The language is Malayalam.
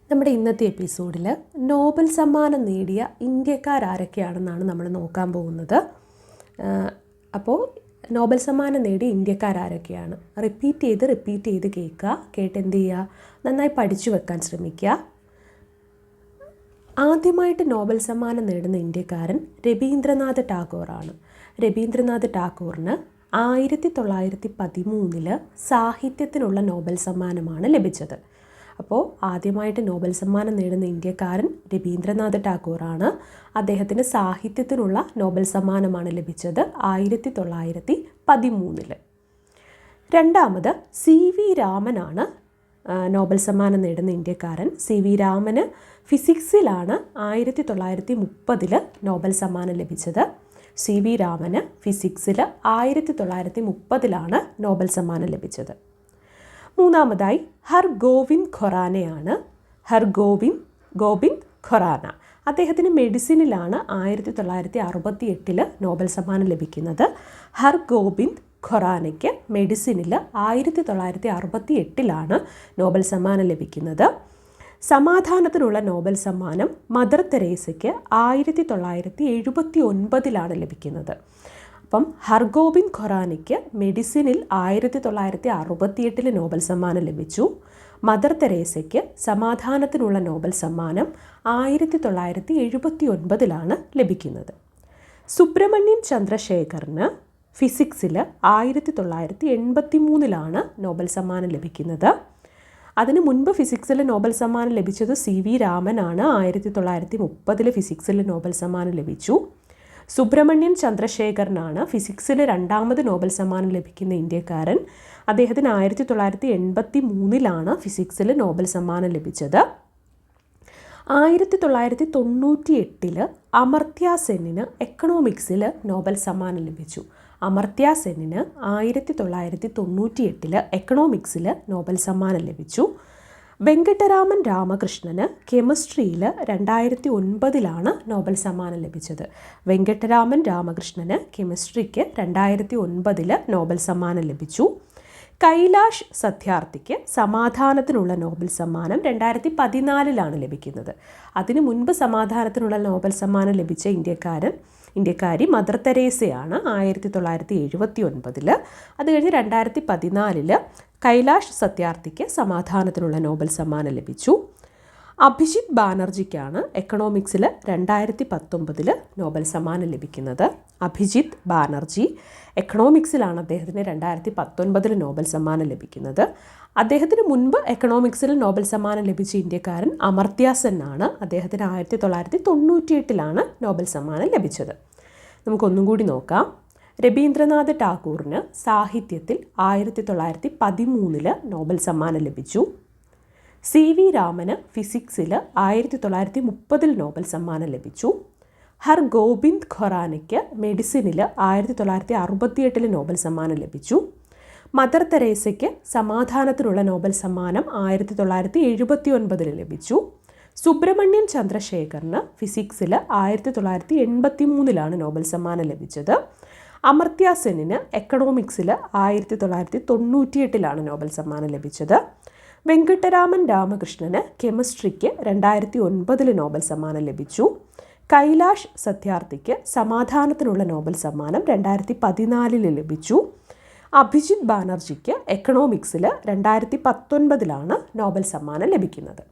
നമ്മുടെ ഇന്നത്തെ എപ്പിസോഡിൽ നോബൽ സമ്മാനം നേടിയ ഇന്ത്യക്കാരാരൊക്കെയാണെന്നാണ് നമ്മൾ നോക്കാൻ പോകുന്നത്. അപ്പോൾ നോബൽ സമ്മാനം നേടിയ ഇന്ത്യക്കാരാരൊക്കെയാണ് റിപ്പീറ്റ് ചെയ്ത് കേൾക്കുക, കേട്ട് എന്ത് ചെയ്യുക, നന്നായി പഠിച്ചു വെക്കാൻ ശ്രമിക്കുക. ആദ്യമായിട്ട് നോബൽ സമ്മാനം നേടുന്ന ഇന്ത്യക്കാരൻ രവീന്ദ്രനാഥ് ടാഗോറാണ്. രവീന്ദ്രനാഥ് ടാഗോറിന് 1913 സാഹിത്യത്തിനുള്ള നോബൽ സമ്മാനമാണ് ലഭിച്ചത്. അപ്പോൾ ആദ്യമായിട്ട് നോബൽ സമ്മാനം നേടുന്ന ഇന്ത്യക്കാരൻ രവീന്ദ്രനാഥ് ടാഗോറാണ്. അദ്ദേഹത്തിന് സാഹിത്യത്തിനുള്ള നോബൽ സമ്മാനമാണ് ലഭിച്ചത് 1913. രണ്ടാമത് CV രാമനാണ് നോബൽ സമ്മാനം നേടുന്ന ഇന്ത്യക്കാരൻ. CV രാമന് ഫിസിക്സിലാണ് 1930 നോബൽ സമ്മാനം ലഭിച്ചത്. CV രാമന് ഫിസിക്സിൽ 1930 നോബൽ സമ്മാനം ലഭിച്ചത്. മൂന്നാമതായി ഹർഗോവിന്ദ് ഖൊറാനയാണ്. ഗോവിന്ദ് ഖൊറാന അദ്ദേഹത്തിന് മെഡിസിനിലാണ് 1968 നോബൽ സമ്മാനം ലഭിക്കുന്നത്. ഹർഗോവിന്ദ് ഖൊറാനയ്ക്ക് മെഡിസിനിൽ 1968 നോബൽ സമ്മാനം ലഭിക്കുന്നത്. സമാധാനത്തിനുള്ള നോബൽ സമ്മാനം മദർ തെരേസയ്ക്ക് 1979 ലഭിക്കുന്നത്. അപ്പം ഹർഗോവിന്ദ് ഖൊറാനയ്ക്ക് മെഡിസിനിൽ 1968 നോബൽ സമ്മാനം ലഭിച്ചു. മദർ തെരേസയ്ക്ക് സമാധാനത്തിനുള്ള നോബൽ സമ്മാനം 1979 ലഭിക്കുന്നത്. സുബ്രഹ്മണ്യൻ ചന്ദ്രശേഖറിന് ഫിസിക്സിൽ 1983 നോബൽ സമ്മാനം ലഭിക്കുന്നത്. അതിനു മുൻപ് ഫിസിക്സിൽ നോബൽ സമ്മാനം ലഭിച്ചത് CV രാമനാണ്. 1930 ഫിസിക്സിൽ നോബൽ സമ്മാനം ലഭിച്ചു. സുബ്രഹ്മണ്യൻ ചന്ദ്രശേഖറിനാണ് ഫിസിക്സിൽ രണ്ടാമത് നോബൽ സമ്മാനം ലഭിക്കുന്ന ഇന്ത്യക്കാരൻ. അദ്ദേഹത്തിന് 1983 ഫിസിക്സിൽ നോബൽ സമ്മാനം ലഭിച്ചത്. 1998 അമർത്യ സെന്നിന് എക്കണോമിക്സിൽ നോബൽ സമ്മാനം ലഭിച്ചു. അമർത്യ സെന്നിന് 1998 എക്കണോമിക്സിൽ നോബൽ സമ്മാനം ലഭിച്ചു. വെങ്കട്ടരാമൻ രാമകൃഷ്ണന് കെമിസ്ട്രിയിൽ 2009 നോബൽ സമ്മാനം ലഭിച്ചത്. വെങ്കട്ടരാമൻ രാമകൃഷ്ണന് കെമിസ്ട്രിക്ക് 2009 നോബൽ സമ്മാനം ലഭിച്ചു. കൈലാഷ് സത്യാർത്ഥിക്ക് സമാധാനത്തിനുള്ള നോബൽ സമ്മാനം 2014 ലഭിക്കുന്നത്. അതിനു മുൻപ് സമാധാനത്തിനുള്ള നോബൽ സമ്മാനം ലഭിച്ച ഇന്ത്യക്കാരി മദർ തെരേസയാണ് 1979. അത് കഴിഞ്ഞ് 2014 കൈലാഷ് സത്യാർത്ഥിക്ക് സമാധാനത്തിനുള്ള നോബൽ സമ്മാനം ലഭിച്ചു. അഭിജിത്ത് ബാനർജിക്കാണ് എക്കണോമിക്സിൽ 2019 നോബൽ സമ്മാനം ലഭിക്കുന്നത്. അഭിജിത്ത് ബാനർജി എക്കണോമിക്സിലാണ് അദ്ദേഹത്തിന് 2019 നോബൽ സമ്മാനം ലഭിക്കുന്നത്. അദ്ദേഹത്തിന് മുൻപ് എക്കണോമിക്സിൽ നോബൽ സമ്മാനം ലഭിച്ച ഇന്ത്യക്കാരൻ അമർത്യ സെന്നാണ്. അദ്ദേഹത്തിന് 1998 നോബൽ സമ്മാനം ലഭിച്ചത്. നമുക്കൊന്നും കൂടി നോക്കാം. രവീന്ദ്രനാഥ് ടാഗോറിന് സാഹിത്യത്തിൽ 1913 നോബൽ സമ്മാനം ലഭിച്ചു. CV രാമന് ഫിസിക്സിൽ 1930 നോബൽ സമ്മാനം ലഭിച്ചു. ഹർഗോവിന്ദ് ഖൊറാനയ്ക്ക് മെഡിസിനിൽ 1968 നോബൽ സമ്മാനം ലഭിച്ചു. മദർ തെരേസയ്ക്ക് സമാധാനത്തിനുള്ള നോബൽ സമ്മാനം 1979 ലഭിച്ചു. സുബ്രഹ്മണ്യൻ ചന്ദ്രശേഖറിന് ഫിസിക്സിൽ 1983 നോബൽ സമ്മാനം ലഭിച്ചത്. അമർത്യ സെന്നിന് എക്കണോമിക്സിൽ 1998 നോബൽ സമ്മാനം ലഭിച്ചത്. വെങ്കട്ടരാമൻ രാമകൃഷ്ണന് കെമിസ്ട്രിക്ക് 2009 നോബൽ സമ്മാനം ലഭിച്ചു. കൈലാഷ് സത്യാർത്ഥിക്ക് സമാധാനത്തിനുള്ള നോബൽ സമ്മാനം 2014 ലഭിച്ചു. അഭിജിത്ത് ബാനർജിക്ക് എക്കണോമിക്സിൽ 2019 നോബൽ സമ്മാനം ലഭിക്കുന്നത്.